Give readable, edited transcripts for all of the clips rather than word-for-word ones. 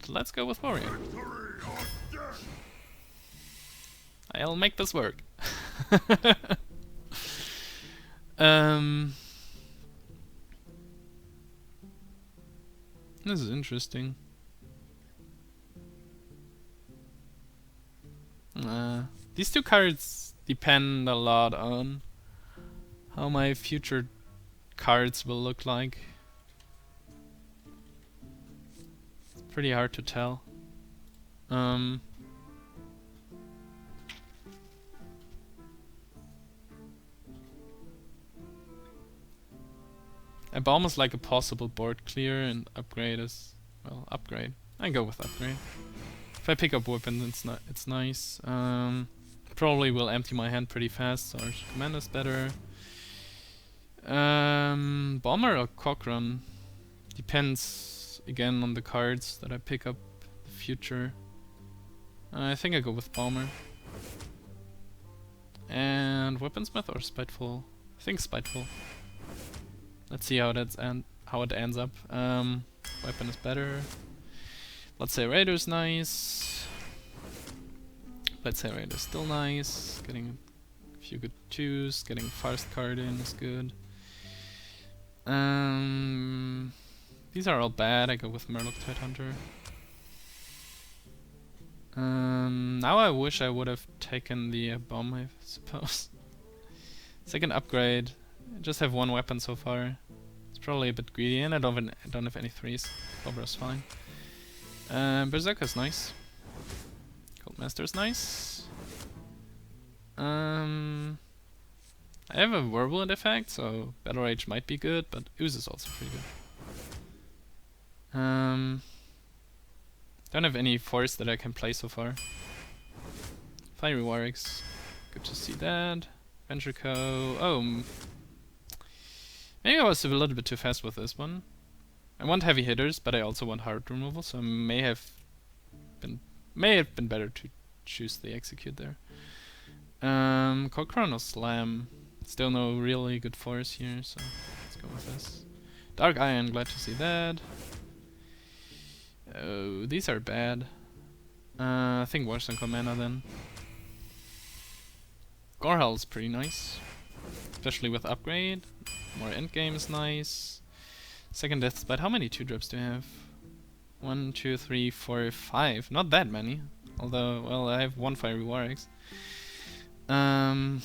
let's go with warrior. I'll make this work. This is interesting. These two cards depend a lot on how my future cards will look like. It's pretty hard to tell. I almost like a possible board clear and upgrade as well. Upgrade. I go with upgrade. If I pick up weapons, it's nice. Probably will empty my hand pretty fast, so our command is better. Bomber or Cochrane? Depends again on the cards that I pick up in the future. I think I go with Bomber. And Weaponsmith or Spiteful? I think Spiteful. Let's see how it ends up. Weapon is better. Let's say Raider's nice. Let's say Raider's still nice. Getting a few good 2s. Getting first card in is good. These are all bad. I go with Murloc Tidehunter. Now I wish I would have taken the bomb, I suppose. Second upgrade. I just have one weapon so far. It's probably a bit greedy, and I don't have any 3s. Cobra's fine. Berserker's nice. Coldmaster's nice. I have a Whirlwind effect, so Battle Rage might be good, but Ooze is also pretty good. Don't have any force that I can play so far. Fiery Warwicks. Good to see that. Venture Co. Oh. Maybe I was a little bit too fast with this one. I want heavy hitters, but I also want hard removal, so I may have been better to choose the execute there. Cochrane or Slam. Still no really good force here, so let's go with this. Dark Iron, glad to see that. Oh, these are bad. I think Warstone Commander then. Gorehal's pretty nice, especially with upgrade. More endgame is nice. Second Death Spite. How many 2-drops do I have? 1, 2, 3, 4, 5. Not that many. Although, well, I have 1 Fiery Warwicks. Haunted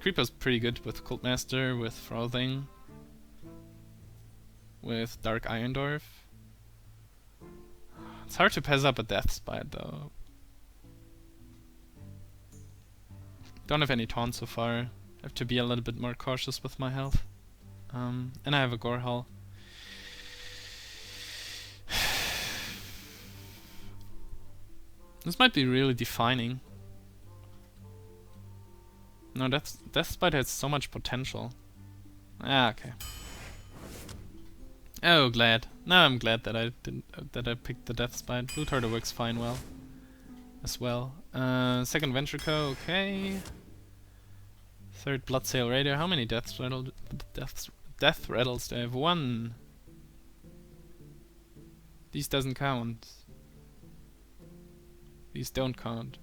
Creeper's pretty good with Cultmaster, with Frothing, with Dark Irondorf. It's hard to pass up a Death Spite though. Don't have any taunts so far. Have to be a little bit more cautious with my health. And I have a Gorehal. This might be really defining. No, Death Spite has so much potential. Ah, okay. Oh, glad. Now I'm glad that I picked the Death Spite. Blue Turtle works fine well as well. Second Venture Co. Okay. Third Bloodsail Raider. How many death rattles do I have? 1. These doesn't count. These don't count.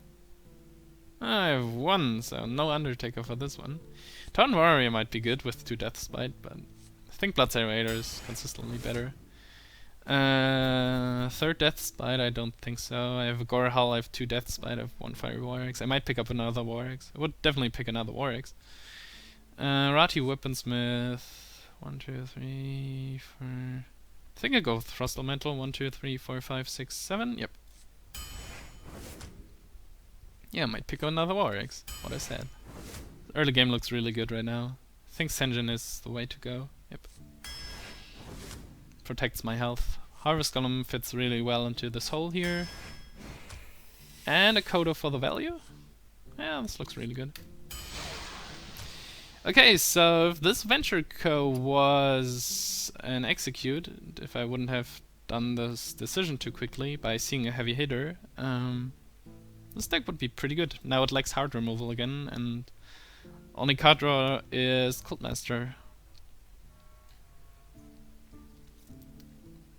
I have 1, so no Undertaker for this one. Town Warrior might be good with 2 Death Spite, but I think Bloodsail Raider is consistently better. Third Death Spite, I don't think so. I have a Gorehal, I have 2 Death Spite, I have 1 Fiery Warwicks. I might pick up another Warwicks. I would definitely pick another Warwicks. Rati Weaponsmith. 1, 2, 3, 4. I think I go with Thrust Elemental. 1, 2, 3, 4, 5, 6, 7. Yep. Yeah, I might pick up another Warwicks. What I said. The early game looks really good right now. I think Senjin is the way to go. Yep. Protects my health. Harvest Golem fits really well into this hole here. And a Kodo for the value. Yeah, this looks really good. Okay, so if this Venture Co was an execute, if I wouldn't have done this decision too quickly by seeing a heavy hitter, this deck would be pretty good. Now it lacks hard removal again, and only card draw is Cultmaster.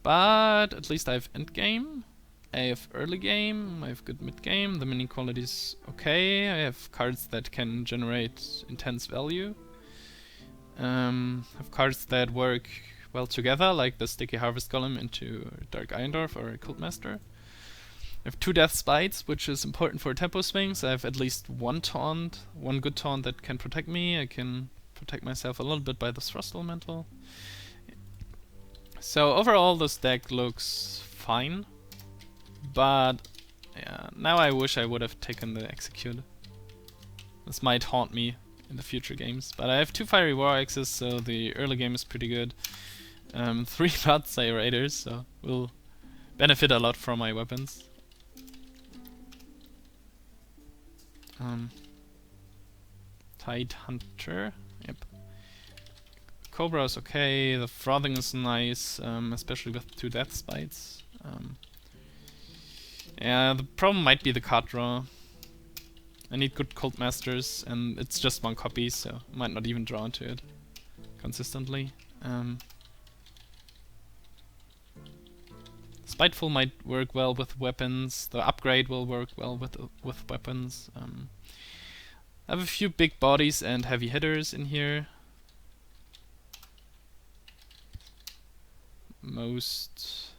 But at least I have end game. I have early game, I have good mid game, the mini quality is okay, I have cards that can generate intense value. I have cards that work well together, like the Sticky Harvest Golem into Dark Iondorf or a Cult Master. I have 2 Death Spites, which is important for tempo swings. I have at least one taunt, one good taunt that can protect me. I can protect myself a little bit by the Thrust Elemental. So overall this deck looks fine. But yeah, now I wish I would have taken the Execute. This might haunt me in the future games. But I have 2 Fiery War Axes, so the early game is pretty good. 3 Bloodsayer Raiders, so will benefit a lot from my weapons. Tide Hunter, yep. Cobra is okay, the Frothing is nice, especially with 2 Death Spites. Yeah, the problem might be the card draw. I need good Cult Masters, and it's just 1 copy, so I might not even draw into it consistently. Spiteful might work well with weapons. The upgrade will work well with weapons. I have a few big bodies and heavy hitters in here. Most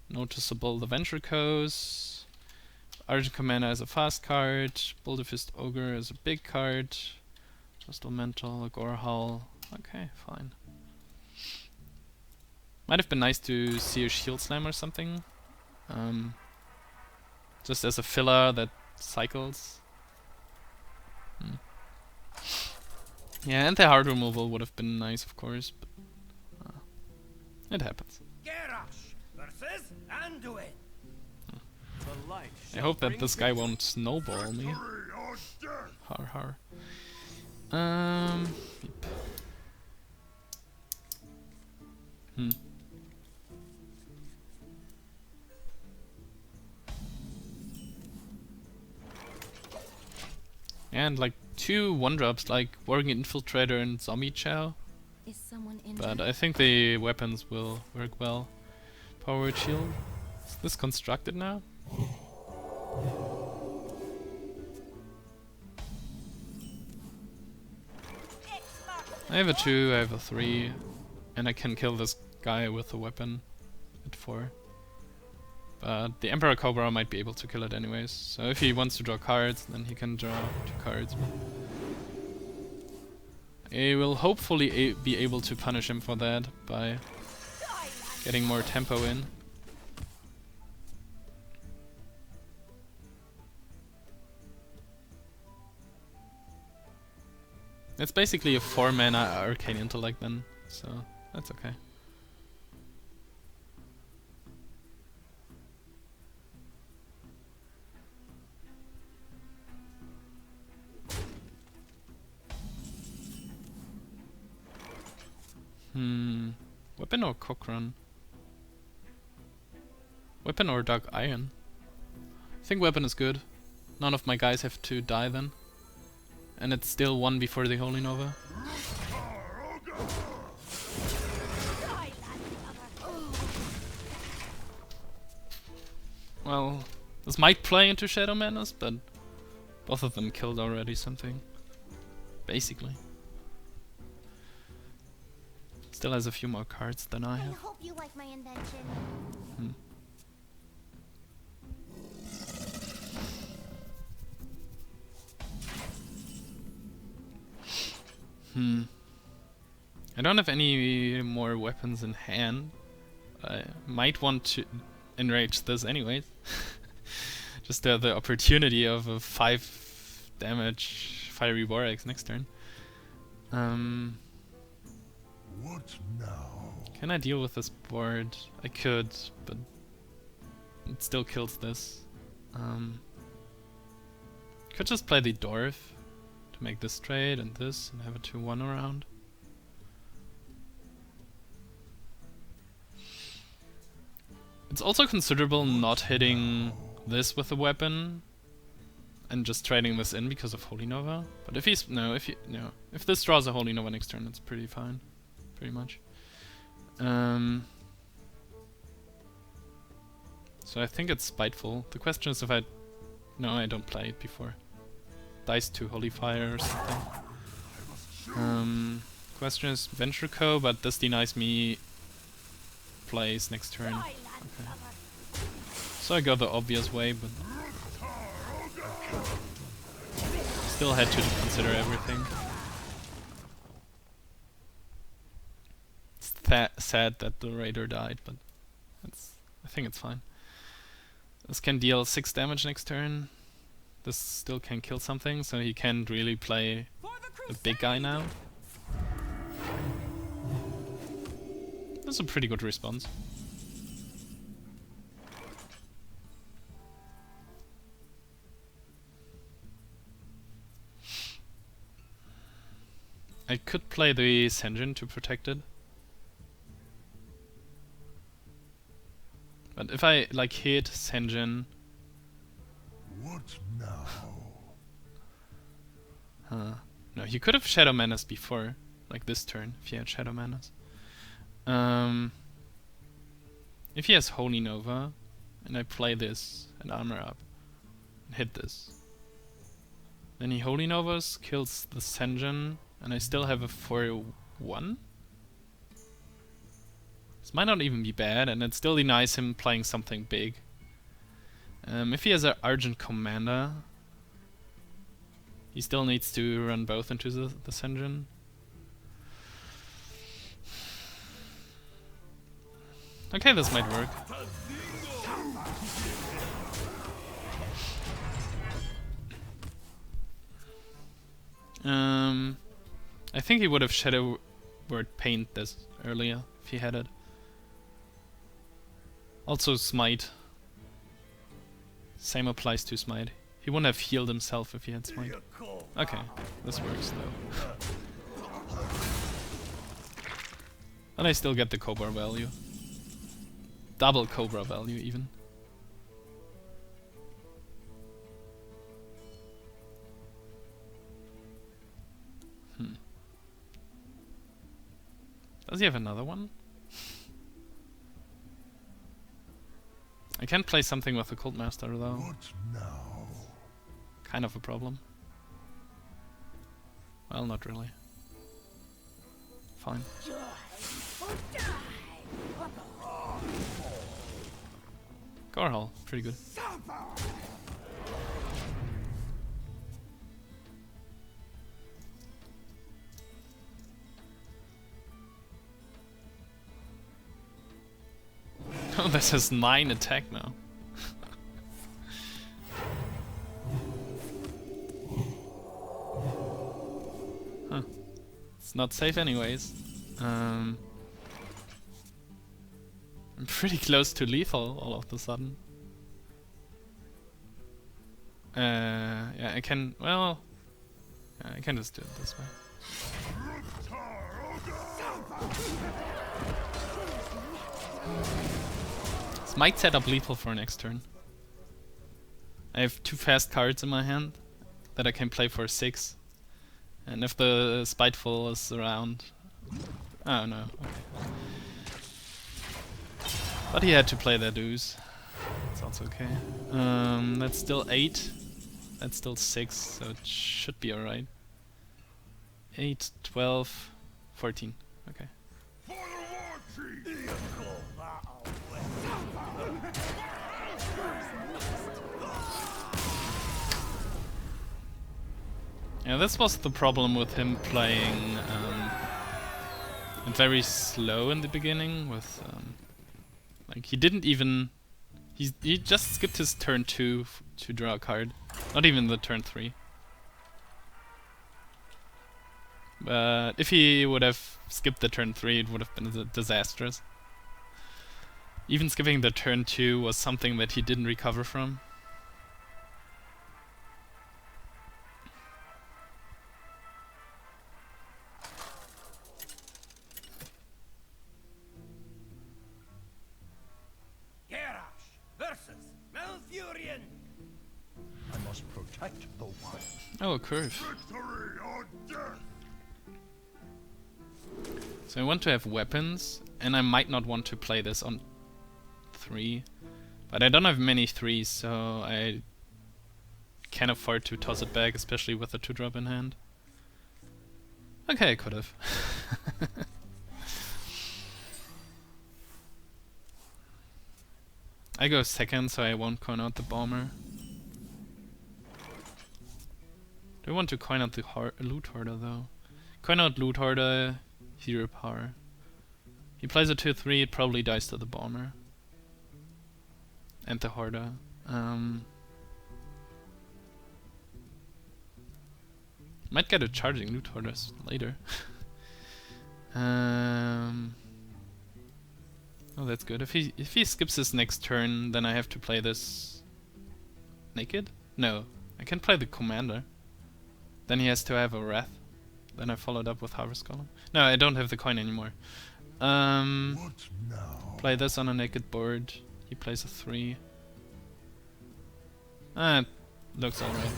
noticeable the Ventricos. Argent Commander is a fast card. Boulderfist Ogre is a big card. Thrust Elemental, Gorehowl. Okay, fine. Might have been nice to see a Shield Slam or something. Just as a filler that cycles. Yeah, and the hard removal would have been nice, of course, but it happens. I hope that this guy won't snowball me. Har har. Yep. And like 2 1-drops like Worgen Infiltrator and Zombie Chow. But I think the weapons will work well. Power Word Shield. Is this constructed now? I have a 2, I have a 3, and I can kill this guy with a weapon at 4. But the Emperor Cobra might be able to kill it anyways, so if he wants to draw cards, then he can draw 2 cards. I will hopefully be able to punish him for that by getting more tempo in. It's basically a 4-mana Arcane Intellect then, so that's okay. Weapon or Cochrane? Weapon or Dark Iron? I think weapon is good. None of my guys have to die then. And it's still 1 before the Holy Nova. Well, this might play into Shadow Madness, but both of them killed already something. Basically. Still has a few more cards than I have. I hope you like my invention. I don't have any more weapons in hand. I might want to enrage this anyways. Just the opportunity of a 5 damage Fiery War Axe next turn. What now? Can I deal with this board? I could, but it still kills this. Could just play the Dwarf to make this trade and this and have a 2-1 around. It's also considerable not hitting this with a weapon and just trading this in because of Holy Nova. But if he's if this draws a Holy Nova next turn, it's pretty fine, pretty much. So I think it's Spiteful. The question is if I... No, I don't play it before. Dice to Holy Fire or something. Question is Venture Co, but this denies me plays next turn. Okay. So I go the obvious way, but still had to consider everything. It's sad that the Raider died, but I think it's fine. This can deal 6 damage next turn. This still can kill something, so he can't really play the big guy now. That's a pretty good response. I could play the Senjin to protect it. But if I like hit Senjin... What now? No, he could have Shadow Menace before, like this turn, if he had Shadow Menace. If he has Holy Nova, and I play this and armor up, and hit this, then he Holy Novas, kills the Senjin, and I still have a 4-1? This might not even be bad, and it still denies him playing something big. If he has an Argent Commander, he still needs to run both into the Senjin. Okay, this might work. I think he would have Shadow Word Paint this earlier if he had it. Also Smite. Same applies to Smite. He wouldn't have healed himself if he had Smite. Okay, this works though. And I still get the Cobra value. Double Cobra value even. Does he have another one? I can't play something with the Cult Master though. What now? Kind of a problem. Well, not really. Fine. Gorhal, pretty good. Oh, this has 9 attack now. Huh. It's not safe anyways. I'm pretty close to lethal all of a sudden. Yeah, I can, well... Yeah, I can just do it this way. This might set up lethal for next turn. I have 2 fast cards in my hand that I can play for 6. And if the Spiteful is around... Oh no, okay. But he had to play their dues. That's also okay. That's still 8. That's still 6, so it should be alright. 8, 12, 14. Okay. Yeah, this was the problem with him playing very slow in the beginning. With like he didn't even he just skipped his turn 2 to draw a card, not even the turn 3. But if he would have skipped the turn 3, it would have been disastrous. Even skipping the turn 2 was something that he didn't recover from. Oh, a curve. So I want to have weapons, and I might not want to play this on 3. But I don't have many 3s, so I can't afford to toss it back, especially with a 2-drop in hand. Okay, I could have. I go second, so I won't coin out the bomber. Do I want to coin out the loot hoarder though? Coin out loot hoarder, hero power. He plays a 2-3, it probably dies to the bomber. And the hoarder. Might get a charging loot hoarders later. Oh, that's good. If he skips his next turn, then I have to play this naked? No, I can play the commander. Then he has to have a wrath. Then I followed up with harvest column. No, I don't have the coin anymore. What now? Play this on a naked board. He plays a 3. Ah, looks alright.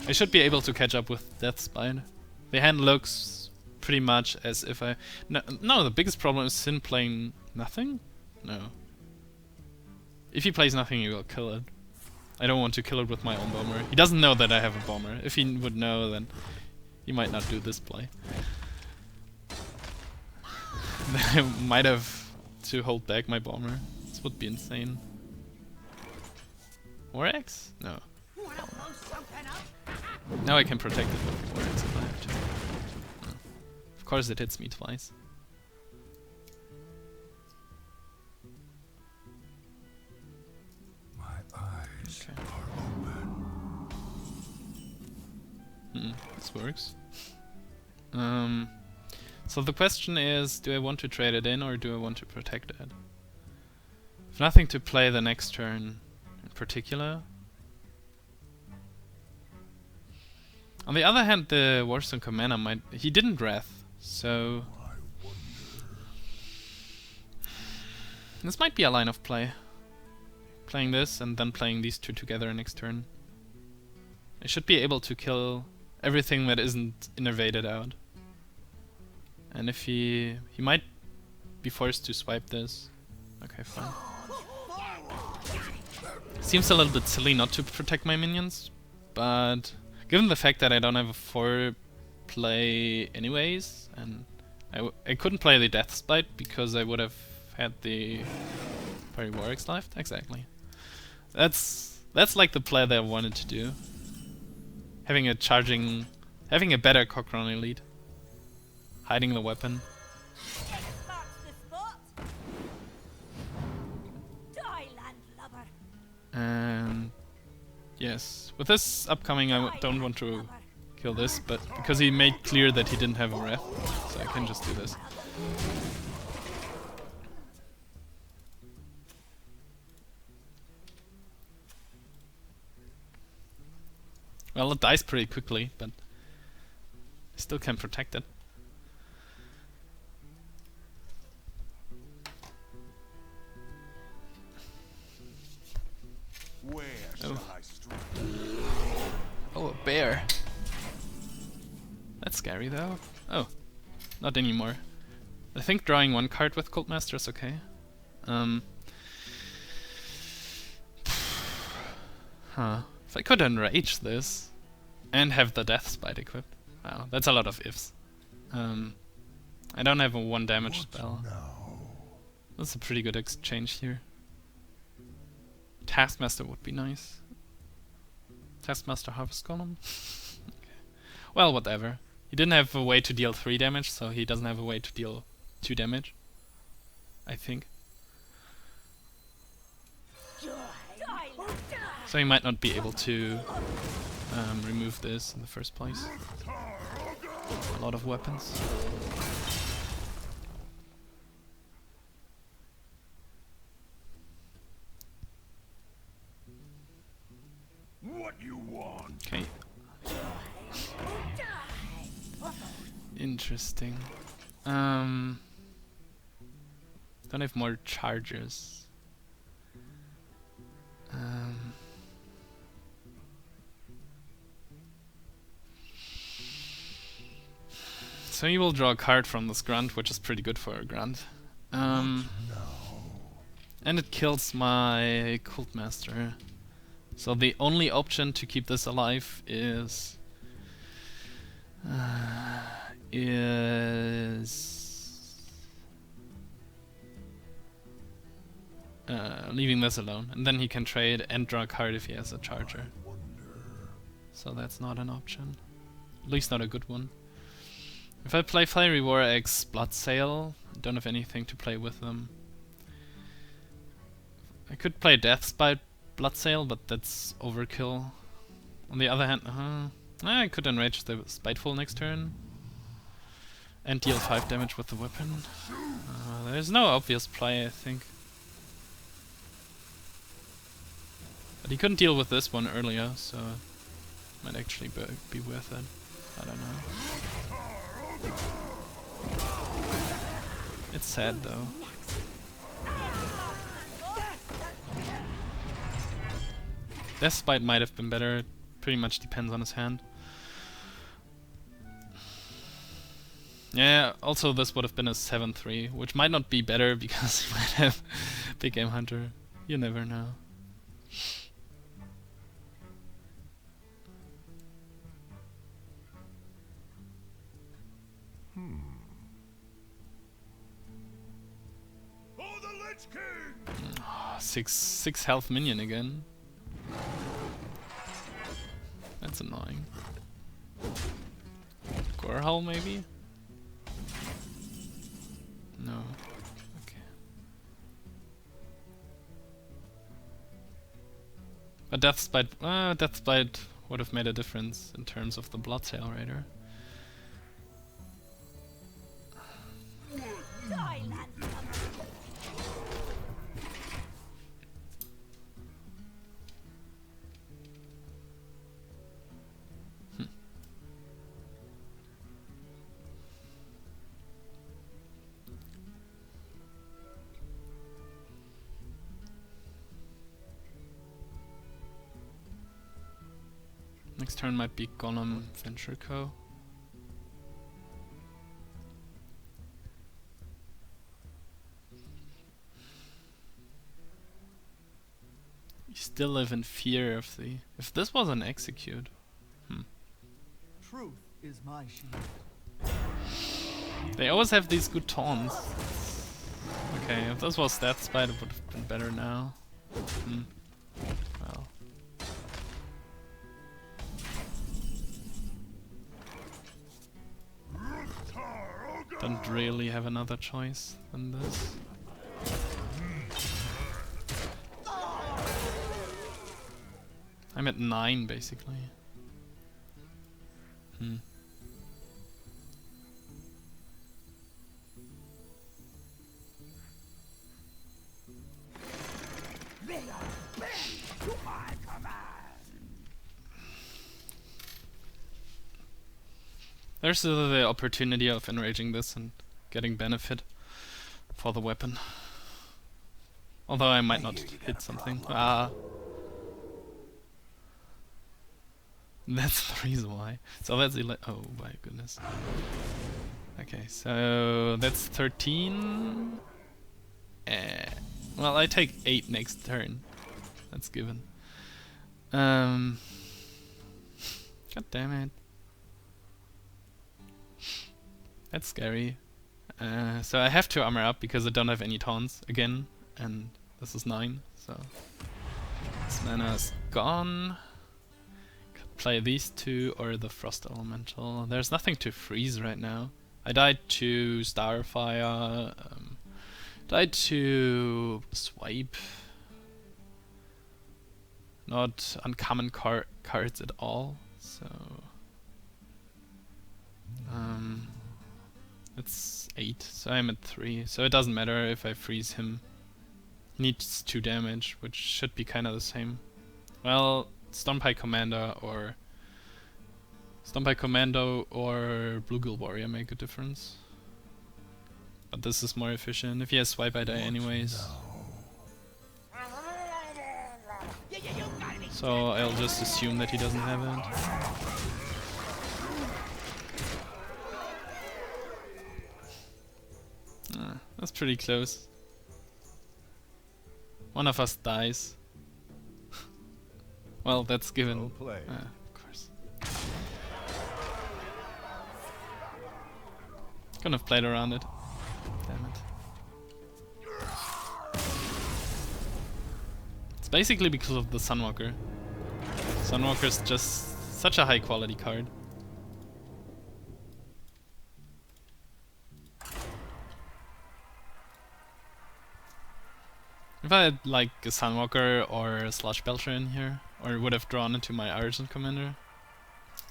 I should be able to catch up with Deathspite. The hand looks pretty much as if I... No, the biggest problem is Sin playing nothing? No. If he plays nothing, he will kill it. I don't want to kill it with my own bomber. He doesn't know that I have a bomber. If he would know, then he might not do this play. Then I might have to hold back my bomber. This would be insane. Oryx? No. Now I can protect it with Oryx if I have to. No. Of course it hits me twice. My eyes Okay. are open. This works. So the question is, do I want to trade it in or do I want to protect it? If nothing to play the next turn in particular. On the other hand, the Hearthstone commander might... He didn't Wrath, so... This might be a line of play. Playing this and then playing these two together next turn. I should be able to kill everything that isn't innervated out. And if he might be forced to swipe this. Okay, fine. Seems a little bit silly not to protect my minions, but given the fact that I don't have a 4 play anyways, and I couldn't play the Deathspite because I would have had the Parry Warwick's left. Exactly. That's like the play that I wanted to do. Having a better Cochrane elite. Hiding the weapon. And yes, with this upcoming I don't want to kill this, but because he made clear that he didn't have a wrath, so I can just do this. Well, it dies pretty quickly, but I still can protect it. Where shall I strike? Oh, a bear. That's scary though. Oh, not anymore. I think drawing 1 card with Cultmaster is okay. If I could enrage this and have the Deathspite equipped. Wow, that's a lot of ifs. I don't have a 1 damage spell. That's a pretty good exchange here. Taskmaster would be nice. Taskmaster Harvest Column? Okay. Well, whatever. He didn't have a way to deal 3 damage, so he doesn't have a way to deal 2 damage. I think. So he might not be able to remove this in the first place. A lot of weapons. What you want? Okay. Interesting. Don't have more chargers. So you will draw a card from this grunt, which is pretty good for a grunt. And it kills my Cult Master. So the only option to keep this alive is leaving this alone, and then he can trade and draw a card if he has a charger. So that's not an option, at least not a good one. If I play Fiery War X Bloodsail, I don't have anything to play with them. I could play Deathspite Bloodsail, but that's overkill. On the other hand, I could enrage the Spiteful next turn and deal 5 damage with the weapon. There's no obvious play, I think. But he couldn't deal with this one earlier, so it might actually be worth it. I don't know. It's sad though. Deathspite might have been better, it pretty much depends on his hand. Yeah, also this would have been a 7-3, which might not be better because he might have Big Game Hunter. You never know. For the Lich King! Oh, six health minion again. That's annoying. Gorehowl maybe? No. Okay. But Deathspite would have made a difference in terms of the Bloodsail Raider. Next turn might be Golem Ventrico. You still live in fear of the... If this was an execute... Truth is my shield. They always have these good taunts. Okay, if this was Deathspite it would have been better now. Well... Don't really have another choice than this. I'm at 9 basically. There's the opportunity of enraging this and getting benefit for the weapon. Although I might not hit something. That's the reason why. So that's oh my goodness. Okay, so that's 13. Well, I take 8 next turn. That's given. God damn it. That's scary. So I have to armor up because I don't have any taunts again, and this is 9, so this mana is gone. Could play these two or the Frost Elemental. There's nothing to freeze right now. I died to Starfire, died to Swipe. Not uncommon cards at all, so... It's 8, so I'm at 3, so it doesn't matter if I freeze him. He needs 2 damage, which should be kinda the same. Well, Stormpike Commando or Bluegill Warrior make a difference. But this is more efficient. If he has Swipe, I die anyways. So I'll just assume that he doesn't have it. That's pretty close. One of us dies. Well, that's given. Well played. Of course. Couldn't have played around it. Damn it. It's basically because of the Sunwalker. Sunwalker's just such a high quality card. If I had like a Sunwalker or a Slush Belcher in here, or would have drawn into my Argent Commander,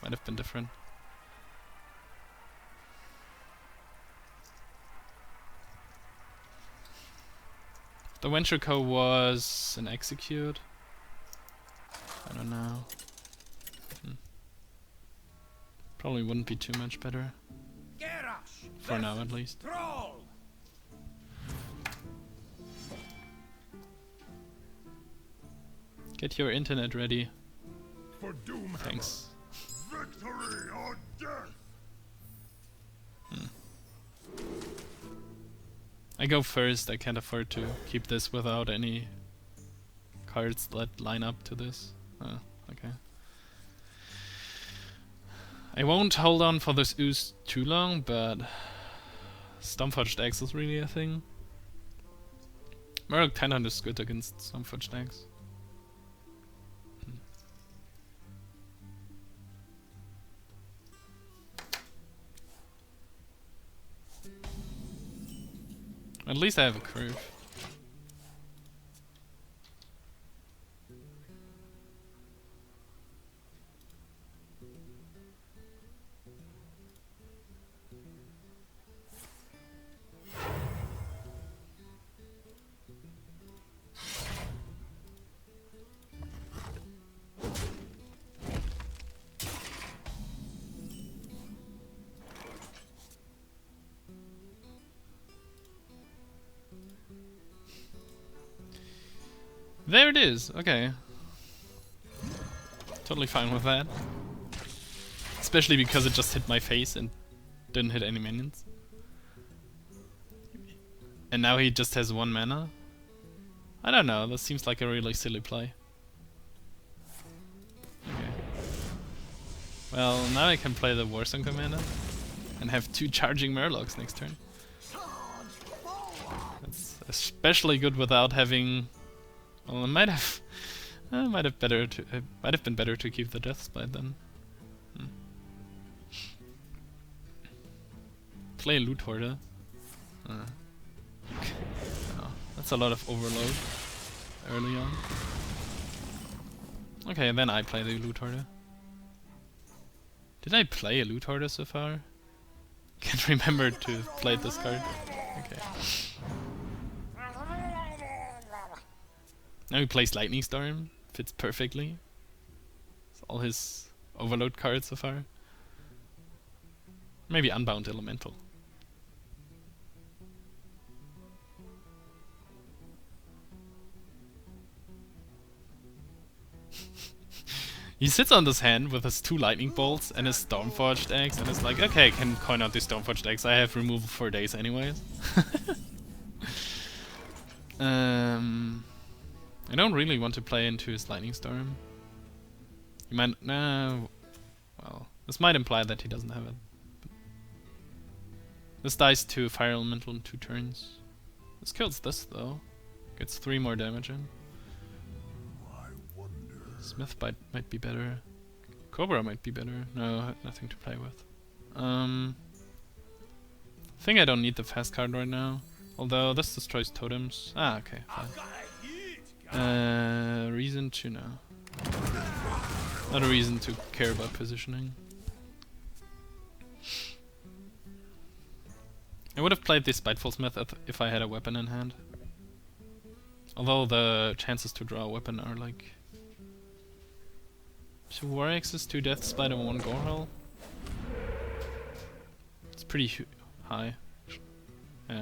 might have been different. The Venture Co was an Execute. I don't know. Probably wouldn't be too much better. For now at least. Troll. Get your internet ready. For Doom. Thanks. Victory or death. I go first, I can't afford to keep this without any cards that line up to this. Oh, okay. I won't hold on for this ooze too long, but Stormforged Axe is really a thing. Murloc 10 is good against Stormforged Axe. At least I have a curve. There it is, okay. Totally fine with that. Especially because it just hit my face and didn't hit any minions. And now he just has 1 mana? I don't know, that seems like a really silly play. Okay. Well, now I can play the Warzone Commander and have 2 charging Murlocs next turn. That's especially good without having... Well, it might have been better to keep the Death Spite then. Play Loot Hoarder. Okay. Oh, that's a lot of overload early on. Okay, then I play the Loot Hoarder. Did I play a Loot Hoarder so far? Can't remember to have played this card. Okay. Now he plays Lightning Storm, fits perfectly. It's all his overload cards so far. Maybe Unbound Elemental. He sits on this hand with his 2 Lightning Bolts and his Stormforged Axe and is like, okay, I can coin out the Stormforged Axe, I have removal for days anyways. I don't really want to play into his Lightning Storm. He might... No... Well, this might imply that he doesn't have it. This dies to Fire Elemental in 2 turns. This kills this though. Gets 3 more damage in. Smith might be better. Cobra might be better. No, nothing to play with. I think I don't need the fast card right now. Although this destroys totems. Ah, okay. Fine. Reason to know. Not a reason to care about positioning. I would have played this Spiteful Smith if I had a weapon in hand. Although the chances to draw a weapon are like 2 War Axes, 2 Death Spite, and 1 Gorehell. It's pretty high.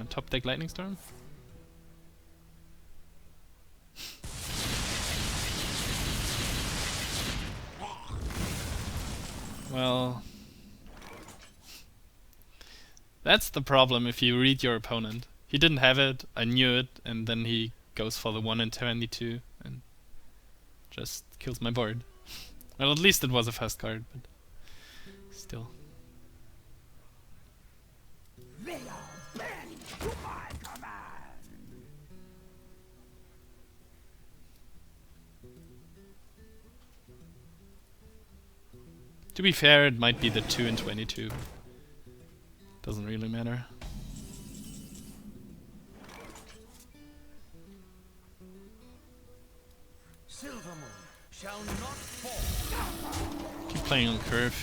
Top deck Lightning Storm. Well, that's the problem if you read your opponent. He didn't have it, I knew it, and then he goes for the 1 in 22 and just kills my board. Well, at least it was a fast card, but still. They are bend to my command. To be fair, it might be the 2 in 22. Doesn't really matter. Silvermoon shall not fall. Keep playing on curve.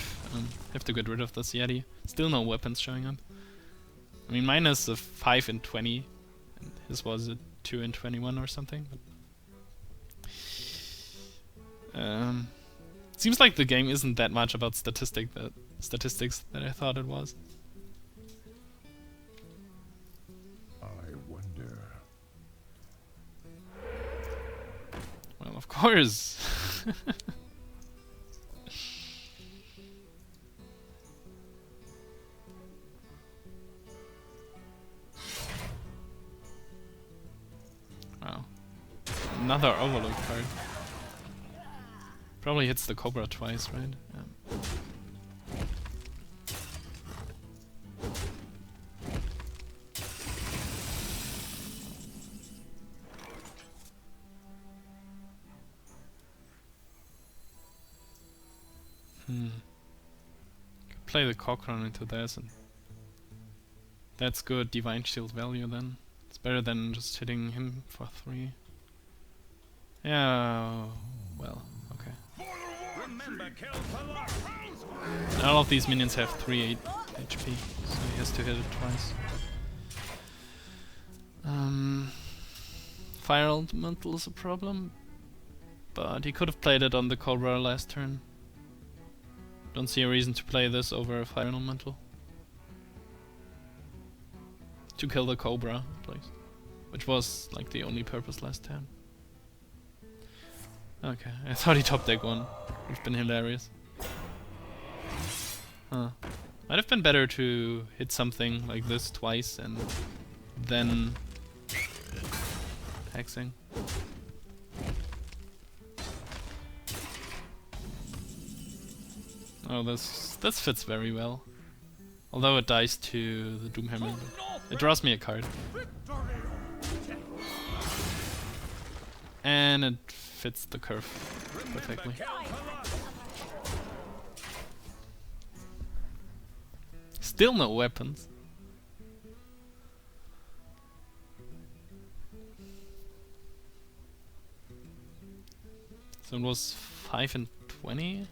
Have to get rid of this Yeti. Still no weapons showing up. I mean, mine is a 5 in 20, and his was a 2 in 21 or something. But seems like the game isn't that much about statistics that I thought it was. I wonder. Well, of course. Wow. Another Overload card. Probably hits the Cobra twice, right? Yeah. Could play the Cochrane into this, and that's good Divine Shield value then. It's better than just hitting him for 3. Yeah, well, okay. Remember, kill And all of these minions have 3 HP, so he has to hit it twice. Fire Elemental is a problem, but he could have played it on the Cobra last turn. Don't see a reason to play this over a Fire Elemental. To kill the Cobra, at least. Which was like the only purpose last time. Okay, I thought he top deck one. Would have been hilarious. Huh. Might have been better to hit something like this twice and then hexing. Oh, this fits very well. Although it dies to the Doomhammer, it draws me a card. And it fits the curve perfectly. Still no weapons. So it was 5 and 20.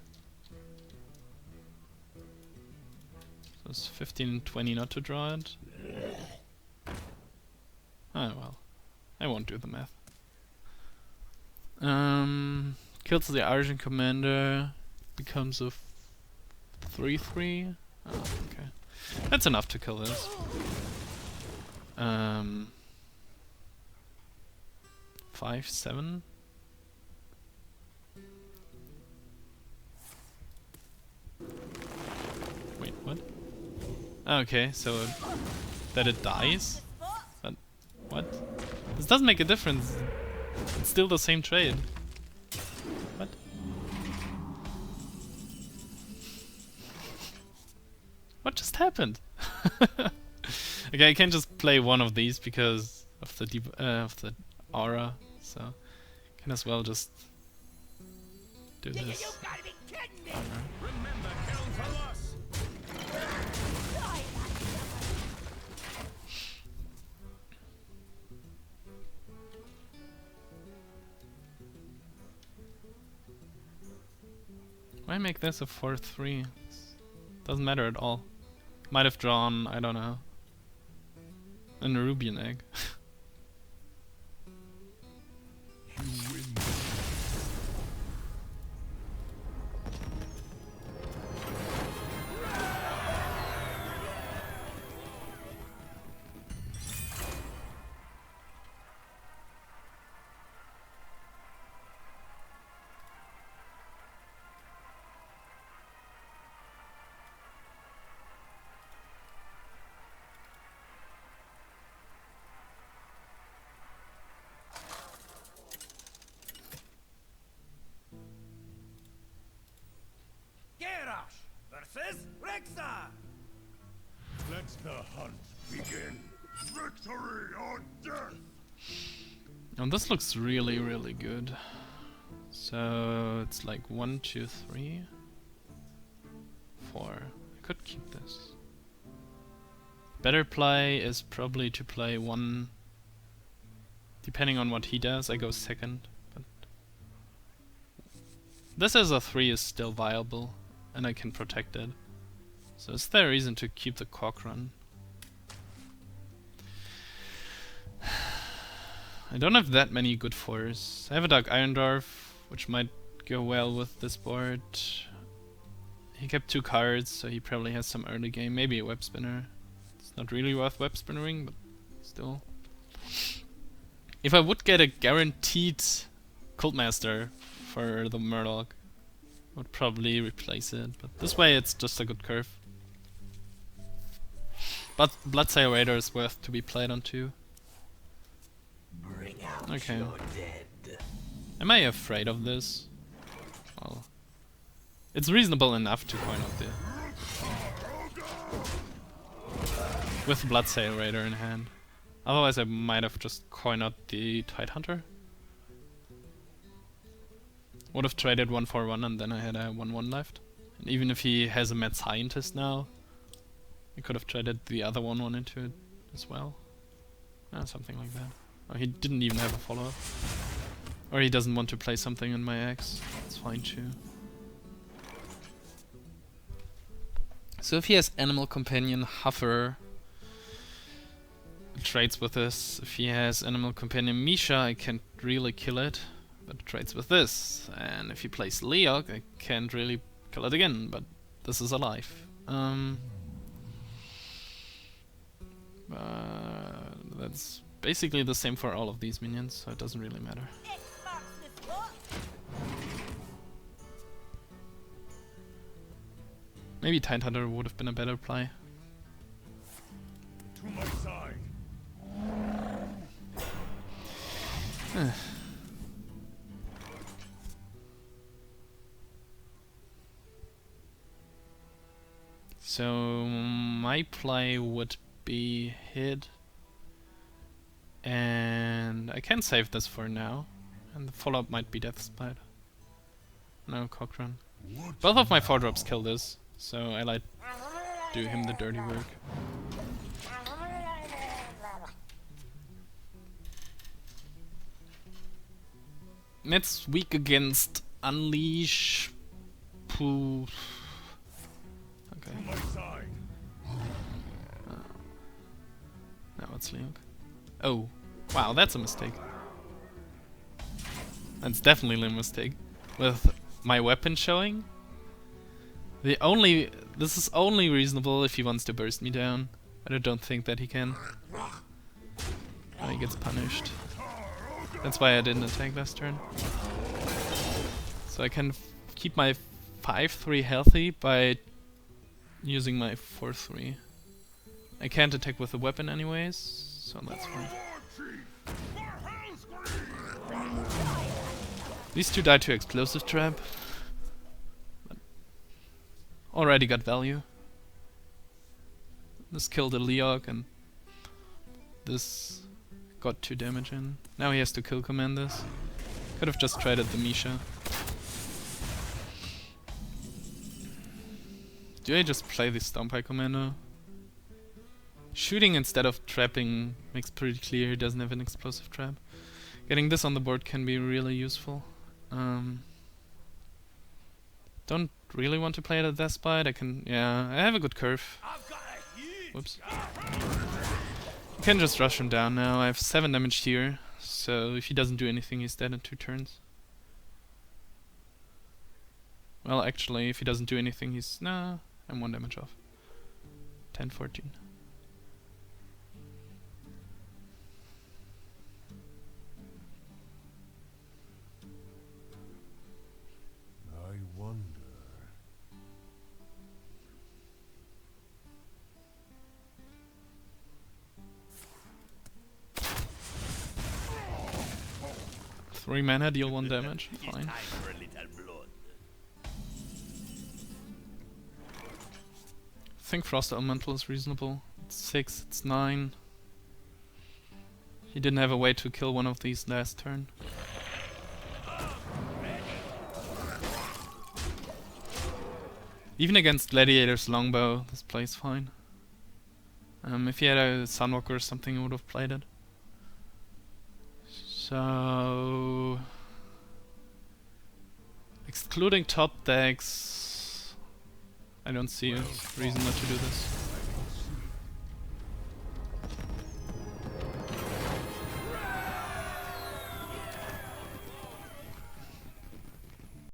So it's 15 and 20 not to draw it. Oh well. I won't do the math. Kills the Argent Commander. Becomes a 3/3. Oh, okay. That's enough to kill this. 5/7. Wait, what? Okay, so that it dies? But what? This doesn't make a difference. It's still the same trade. What? What just happened? Okay, I can't just play one of these because of the aura, so can as well just do this. Remember, kill Colossus. Why make this a 4/3? Doesn't matter at all. Might have drawn, I don't know, a Nerubian egg. You win. Garsh versus Rexa. Let the hunt begin. Victory or death! And this looks really, really good. So it's like 1, 2, 3, 4. I could keep this. Better play is probably to play 1. Depending on what he does, I go second. But this as a 3 is still viable, and I can protect it. So is there a reason to keep the cock run? I don't have that many good 4s. I have a Dark Iron Dwarf, which might go well with this board. He kept 2 cards, so he probably has some early game. Maybe a Web Spinner. It's not really worth Web Spinnering, but still. If I would get a guaranteed Cultmaster for the Murloc, I would probably replace it. But this way it's just a good curve. But Bloodsail Raider is worth to be played on too. Bring out Okay. your dead. Am I afraid of this? Well, it's reasonable enough to coin out the with Bloodsail Raider in hand. Otherwise I might have just coined out the Tidehunter. Would have traded 1 for 1 and then I had a 1/1 left. And even if he has a Mad Scientist now, I could have traded the other 1/1 into it as well. Something like that. Oh, he didn't even have a follow-up. Or he doesn't want to play something in my X. That's fine too. So if he has Animal Companion, Huffer trades with this. If he has Animal Companion Misha, I can't really kill it, but it trades with this. And if he plays Leok, I can't really kill it again, but this is alive. That's basically the same for all of these minions, so it doesn't really matter. X marks the spot. Maybe Tidehunter would have been a better play. To my side. So my play would be hit, and I can save this for now, and the follow-up might be Death Spite. No, Cochrane. Both of my 4-drops kill this, so I like do him the dirty work. It's weak against Unleash. Poof. Okay. My side. Now it's Leok. Oh, wow, that's a mistake. That's definitely a mistake. With my weapon showing, this is only reasonable if he wants to burst me down, but I don't think that he can. Oh, he gets punished. That's why I didn't attack last turn. So I can keep my 5-3 healthy by using my 4-3. I can't attack with a weapon anyways, so that's fine. These two died to Explosive Trap. But already got value. This killed a Leok and this got 2 damage in. Now he has to kill command this. Could have just traded the Misha. Do I just play the Stomp-High Commando? Shooting instead of trapping makes pretty clear he doesn't have an explosive trap. Getting this on the board can be really useful. Don't really want to play it at Death Spite. I have a good curve. Whoops. I can just rush him down now. I have 7 damage here, so if he doesn't do anything, he's dead in 2 turns. Well, actually, if he doesn't do anything, he's... Nah, I'm 1 damage off. 10, 14. I wonder. Three mana, deal 1 damage. Fine. think Frost Elemental is reasonable. It's 6, it's 9. He didn't have a way to kill one of these last turn. Even against Gladiator's Longbow, this plays fine. If he had a Sunwalker or something, he would have played it. So... excluding top decks, I don't see a reason not to do this.